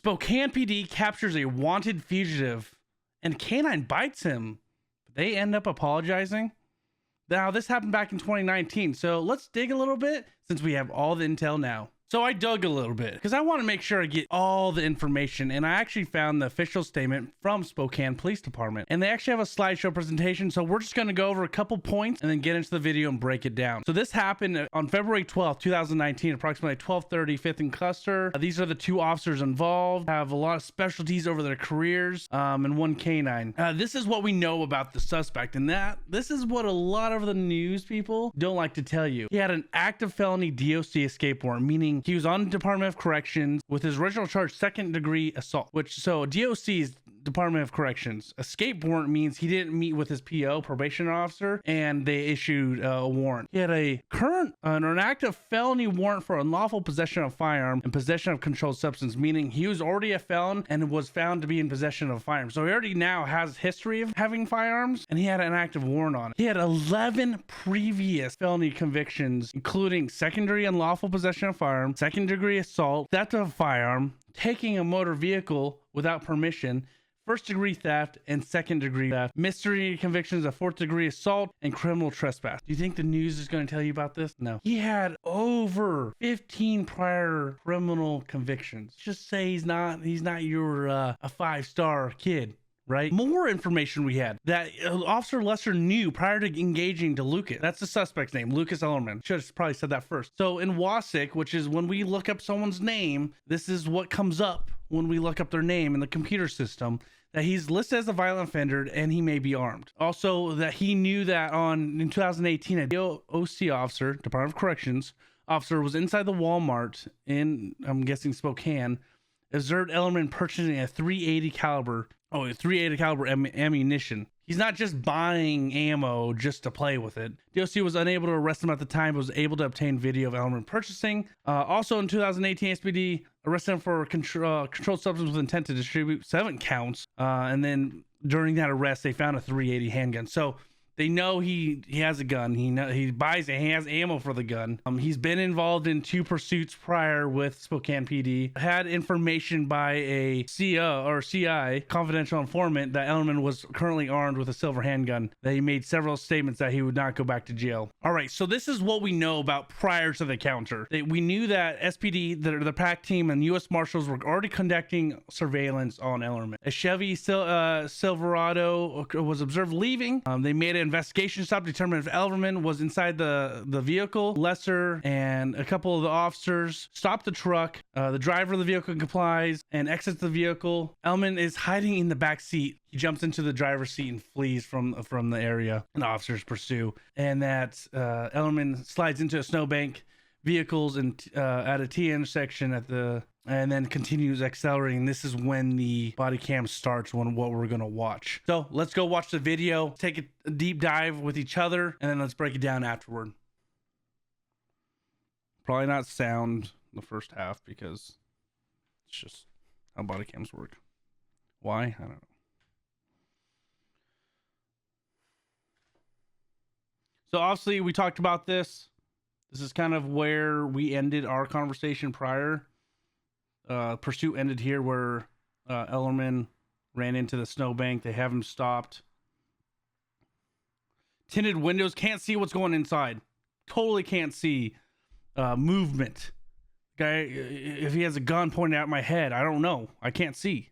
Spokane PD captures a wanted fugitive and canine bites him. They end up apologizing. Now, this happened back in 2019, so let's dig a little bit since we have all the intel now. So I dug a little bit because I want to make sure I get all the information, and I actually found the official statement from Spokane Police Department, and they actually have a slideshow presentation. So we're just going to go over a couple points and then get into the video and break it down. So this happened on February 12th, 2019, approximately 12:30, 5th and Custer. These are the two officers involved, have a lot of specialties over their careers, and one canine. This is what we know about the suspect, and this is what a lot of the news people don't like to tell you. He had an active felony DOC escape warrant, meaning he was on Department of Corrections with his original charge, second-degree assault, so DOC is Department of Corrections. Escape warrant means he didn't meet with his PO, probation officer, and they issued a warrant. He had a current or an active felony warrant for unlawful possession of firearm and possession of controlled substance, meaning he was already a felon and was found to be in possession of a firearm. So he already now has history of having firearms, and he had an active warrant on it. He had 11 previous felony convictions, including secondary unlawful possession of firearm, second-degree assault, theft of a firearm, taking a motor vehicle without permission, first-degree theft, and second-degree theft, misdemeanor convictions of fourth-degree assault, and criminal trespass. Do you think the news is going to tell you about this? No. He had over 15 prior criminal convictions. Just say he's not your a 5-star kid. Right? More information we had that Officer Lesser knew prior to engaging to Lucas. That's the suspect's name, Lucas Ellerman. Should have probably said that first. So in WASIC, which is when we look up someone's name, this is what comes up when we look up their name in the computer system, that he's listed as a violent offender and he may be armed. Also, that he knew that in 2018, a DOC officer, Department of Corrections officer, was inside the Walmart in, I'm guessing, Spokane, observed Ellerman purchasing a 380 caliber ammunition. He's not just buying ammo just to play with it. DOC was unable to arrest him at the time, but was able to obtain video of Ellerman purchasing. Also in 2018, SPD arrested him for controlled substance with intent to distribute 7 counts. And then during that arrest, they found a 380 handgun. So they know he has a gun. He has ammo for the gun. He's been involved in 2 pursuits prior with Spokane PD. Had information by a CO or CI, confidential informant, that Ellerman was currently armed with a silver handgun. That he made several statements that he would not go back to jail. All right, so this is what we know about prior to the encounter. We knew that SPD, the PAC team, and U.S. Marshals were already conducting surveillance on Ellerman. A Chevy Silverado was observed leaving. They made an investigation stop, determined if Ellerman was inside the vehicle. Lesser and a couple of the officers stopped the truck. The driver of the vehicle complies and exits the vehicle. Ellerman is hiding in the back seat. He jumps into the driver's seat and flees from the area, and officers pursue. And that Ellerman slides into a snowbank, vehicles, and at a T intersection and then continues accelerating. This is when the body cam starts, what we're gonna watch. So let's go watch the video, take a deep dive with each other, and then let's break it down afterward. Probably not sound the first half because it's just how body cams work. Why? I don't know. So obviously we talked about this. This is kind of where we ended our conversation prior. Pursuit ended here where Ellerman ran into the snowbank. They have him stopped. Tinted windows, can't see what's going inside. Totally can't see movement. Guy, if he has a gun pointed at my head, I don't know. I can't see.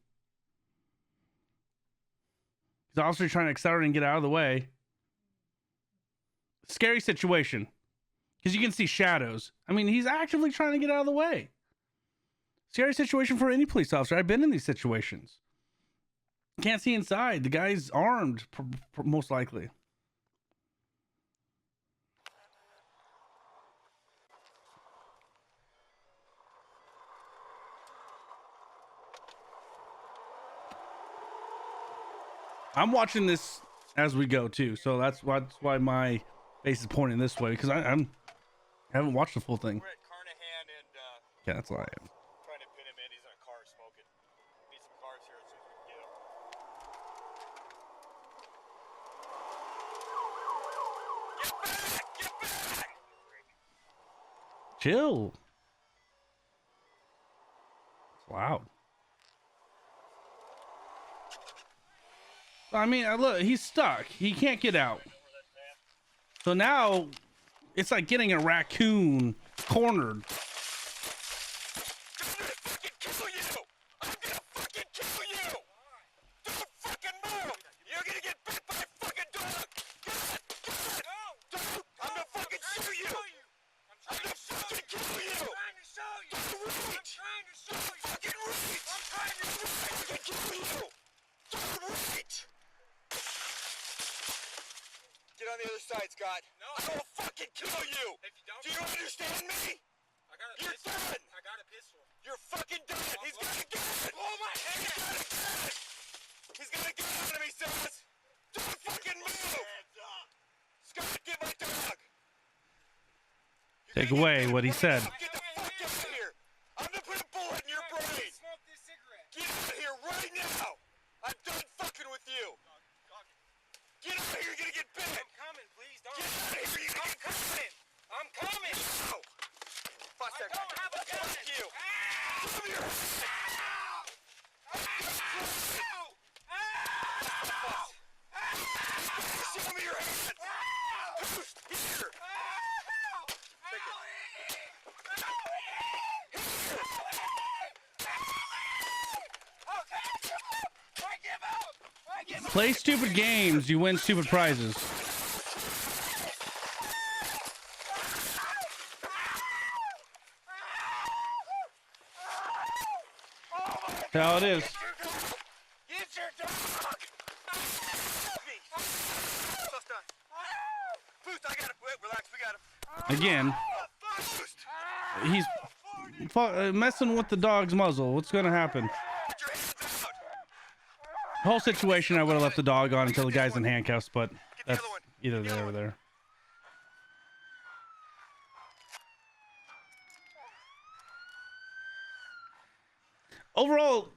He's obviously trying to accelerate and get out of the way. Scary situation. Because you can see shadows. I mean, he's actively trying to get out of the way. Scary situation for any police officer. I've been in these situations. Can't see inside. The guy's armed, most likely. I'm watching this as we go too, so that's why my face is pointing this way, because I haven't watched the full thing. We're at Carnahan and yeah, that's why I am. Trying to pin him in. He's in a car smoking. Need some cars here as soon as we can get him. Get back! Get back! Chill. It's loud. I mean, look, he's stuck. He can't get out. So now it's like getting a raccoon cornered. Get on the other side, Scott. No. I will fucking kill you. If you don't, do you understand me? You're done. I got a pistol. You're fucking done. He's got a gun. Blow my head. He's got a gun on me, Silas. Don't fucking move. Scott, get my dog. Take away what he said. Get the fuck out of here. I'm gonna put a bullet in your brain. Smoke this cigarette. Get out of here right now. I'm done fucking with you. Get out of here, you're gonna get bit! I'm coming, please don't. Get out of here, you're gonna get coming! I'm coming! No! I don't have a gun! Fuck you! Show me your hands! Show me your hands! Here! Play stupid games, you win stupid prizes. That's how it is. Get your dog! Boost, I got him. Relax, we got him. Again, he's messing with the dog's muzzle. What's gonna happen? The whole situation, I would have left the dog on until the guy's in handcuffs, but that's either there or there. Overall,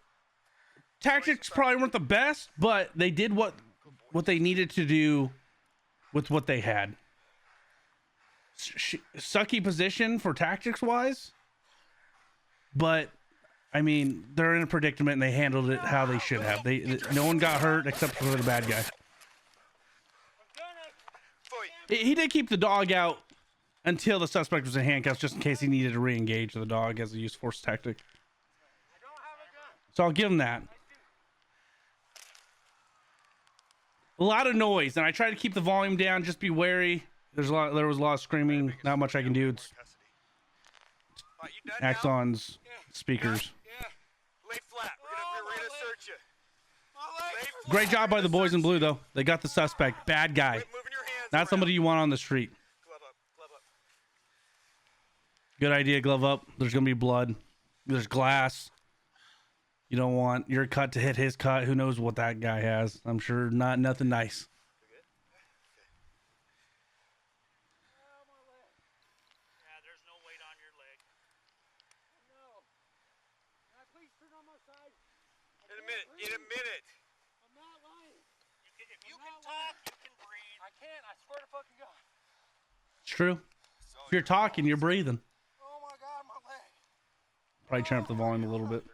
tactics probably weren't the best, but they did what they needed to do with what they had. Sucky position for tactics wise, but I mean, they're in a predicament and they handled it how they should have. No one got hurt except for the bad guy. He did keep the dog out until the suspect was in handcuffs, just in case he needed to re-engage the dog as a use of force tactic. So I'll give him that. A lot of noise, and I try to keep the volume down. Just be wary. There was a lot of screaming. Not much I can do. It's Axon's speakers. Lay flat. We're gonna search you. Great job by the boys in blue, though. They got the suspect. Bad guy. Not somebody you want on the street. Glove up. Glove up. Good idea. Glove up. There's gonna be blood. There's glass. You don't want your cut to hit his cut. Who knows what that guy has? I'm sure nothing nice. In a minute. I'm not lying. If you can talk, you can breathe. I can't. I swear to fucking God. It's true. If you're talking, you're breathing. Oh my God, my leg. Probably turn up the volume a little bit.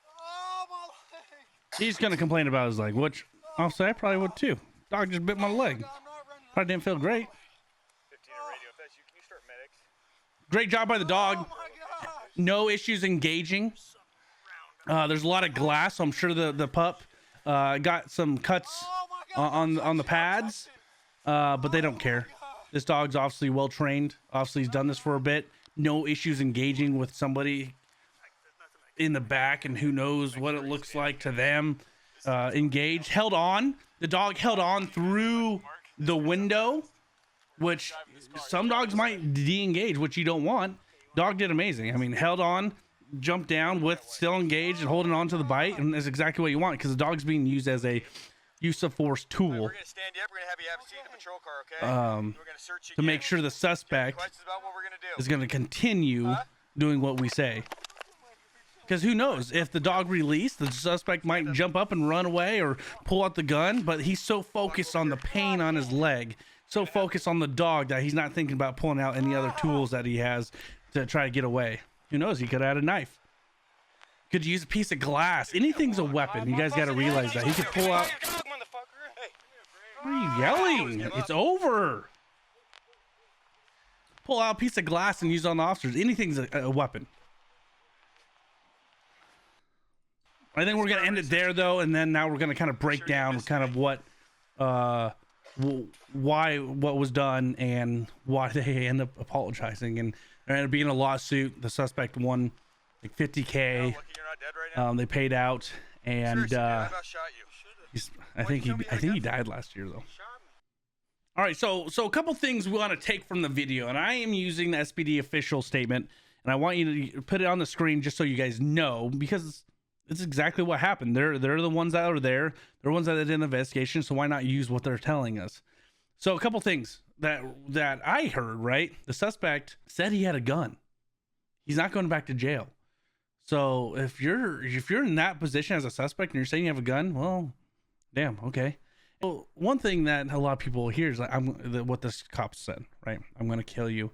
Oh my leg. He's gonna complain about his leg, which I'll say I probably would too. Dog just bit my leg. Probably didn't feel great. 15 on radio. If that's you, can you start medics? Great job by the dog. Oh my God. No issues engaging. There's a lot of glass, so I'm sure the pup got some cuts on the pads, but they don't care. This dog's obviously well trained. Obviously, he's done this for a bit. No issues engaging with somebody in the back, and who knows what it looks like to them. Engaged, held on. The dog held on through the window, which some dogs might de-engage, which you don't want. Dog did amazing. I mean, held on, jumped down with still engaged and holding on to the bite, and that's exactly what you want because the dog's being used as a use of force tool. We're gonna stand you up. We're gonna have you have a seat in the patrol car, okay? We're gonna search you to make again. sure the suspect Questions about what we're gonna do. is going to continue doing what we say. Because who knows, if the dog released, the suspect might jump up and run away or pull out the gun, but he's so focused on the pain on his leg, so focused on the dog that he's not thinking about pulling out any other tools that he has to try to get away. Who knows, he could have had a knife. Could use a piece of glass. Anything's a weapon. You guys got to realize that. He could pull out. Why are you yelling? It's over. Pull out a piece of glass and use it on the officers. Anything's a weapon. I think we're going to end it there, though, and then now we're going to kind of break down kind of what was done and why they end up apologizing. And there ended up being a lawsuit. The suspect won like $50K. They paid out, and I think he died last year, though. All right, so a couple things we want to take from the video, and I am using the SPD official statement, and I want you to put it on the screen just so you guys know, because it's exactly what happened. They're the ones that are there. They're the ones that did an investigation, so why not use what they're telling us? So a couple things that I heard, right? The suspect said he had a gun. He's not going back to jail. So if you're in that position as a suspect and you're saying you have a gun, well, damn, okay. Well, one thing that a lot of people hear is like, what this cop said, right? I'm going to kill you.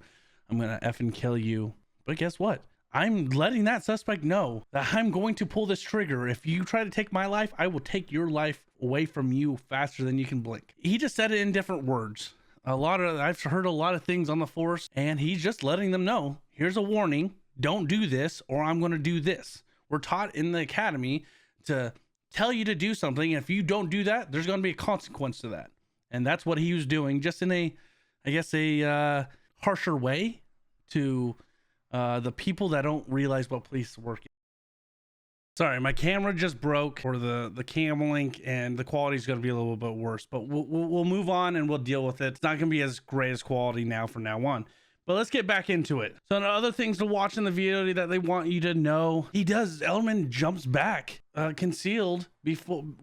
I'm going to effing kill you. But guess what? I'm letting that suspect know that I'm going to pull this trigger. If you try to take my life, I will take your life away from you faster than you can blink. He just said it in different words. I've heard a lot of things on the force, and he's just letting them know, here's a warning. Don't do this, or I'm going to do this. We're taught in the academy to tell you to do something. And if you don't do that, there's going to be a consequence to that. And that's what he was doing, just in a harsher way to the people that don't realize what police work. Sorry, my camera just broke for the cam link, and the quality is going to be a little bit worse, but we'll move on and we'll deal with it. It's not going to be as great as quality now from now on. But let's get back into it. So the other things to watch in the video that they want you to know, Elman jumps back concealed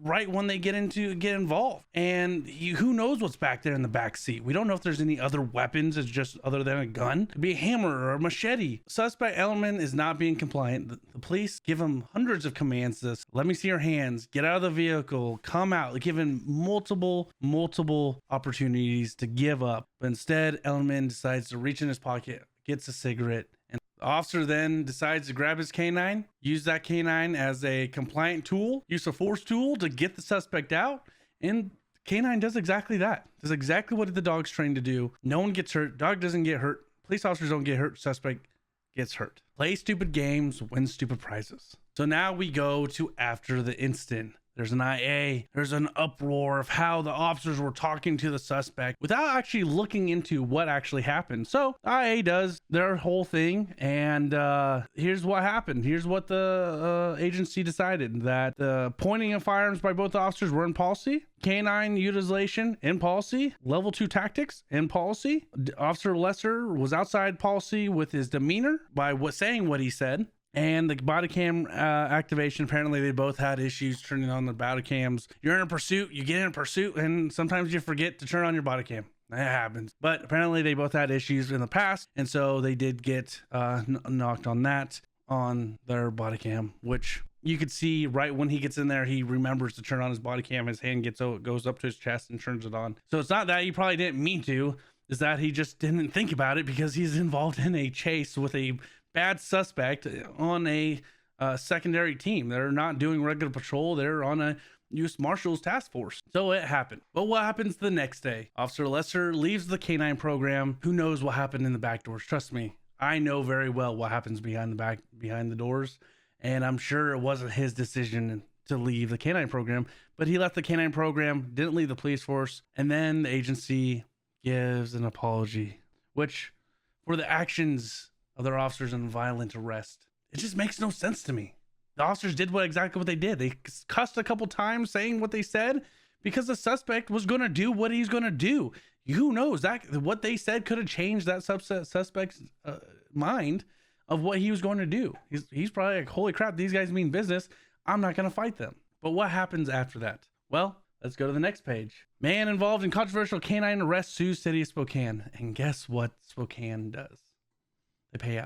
right when they get involved, and who knows what's back there in the back seat. We don't know if there's any other weapons. It's just other than a gun. It could be a hammer or a machete. Suspect Elman is not being compliant. The police give him hundreds of commands. Let me see your hands, get out of the vehicle, come out. They give him multiple opportunities to give up, but instead Elman decides to reach in his pocket, gets a cigarette, and the officer then decides to grab his canine, use that canine as a compliant tool, use a force tool to get the suspect out. And canine does exactly that. Does exactly what the dog's trained to do. No one gets hurt. Dog doesn't get hurt. Police officers don't get hurt. Suspect gets hurt. Play stupid games, win stupid prizes. So now we go to after the incident. There's an IA. There's an uproar of how the officers were talking to the suspect without actually looking into what actually happened. So IA does their whole thing, and here's what happened. Here's what the agency decided: that the pointing of firearms by both officers were in policy, canine utilization in policy, level 2 tactics in policy. Officer Lesser was outside policy with his demeanor by saying what he said. And the body cam activation, apparently they both had issues turning on the body cams. You're in a pursuit, you get in a pursuit, and sometimes you forget to turn on your body cam. That happens. But apparently they both had issues in the past, and so they did get knocked on their body cam, which you could see right when he gets in there, he remembers to turn on his body cam. His hand goes up to his chest and turns it on. So it's not that he probably didn't mean to, is that he just didn't think about it because he's involved in a chase with a bad suspect on a secondary team. They're not doing regular patrol. They're on a U.S. Marshals task force. So it happened. But what happens the next day? Officer Lesser leaves the canine program. Who knows what happened in the back doors? Trust me, I know very well what happens behind the doors. And I'm sure it wasn't his decision to leave the canine program, but he left the canine program, didn't leave the police force. And then the agency gives an apology, which for the actions of their officers in violent arrest, it just makes no sense to me. The officers did exactly what they did. They cussed a couple times saying what they said because the suspect was going to do what he's going to do. Who knows that what they said could have changed that suspect's mind of what he was going to do. He's probably like, holy crap, these guys mean business. I'm not going to fight them. But what happens after that? Well, let's go to the next page. Man involved in controversial canine arrest sues city of Spokane. And guess what Spokane does? They pay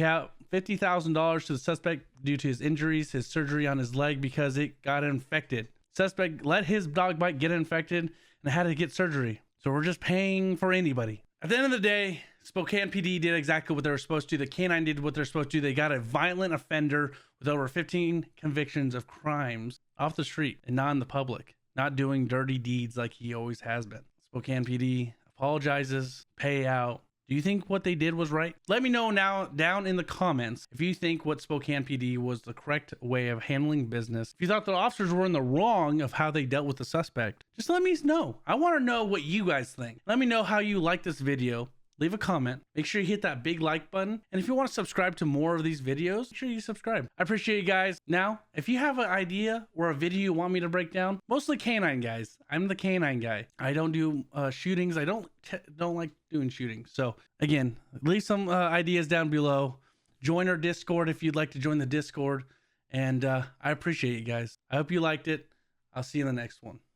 out $50,000 to the suspect due to his injuries, his surgery on his leg because it got infected. Suspect let his dog bite get infected and had to get surgery. So we're just paying for anybody. At the end of the day, Spokane PD did exactly what they were supposed to. The canine did what they're supposed to. They got a violent offender with over 15 convictions of crimes off the street and not in the public, not doing dirty deeds like he always has been. Spokane PD apologizes, pay out. Do you think what they did was right? Let me know now down in the comments if you think what Spokane PD was the correct way of handling business. If you thought the officers were in the wrong of how they dealt with the suspect, just let me know. I want to know what you guys think. Let me know how you like this video. Leave a comment. Make sure you hit that big like button. And if you want to subscribe to more of these videos, make sure you subscribe. I appreciate you guys. Now, if you have an idea or a video you want me to break down, mostly canine guys. I'm the canine guy. I don't do shootings. I don't like doing shootings. So again, leave some ideas down below. Join our Discord if you'd like to join the Discord. And I appreciate you guys. I hope you liked it. I'll see you in the next one.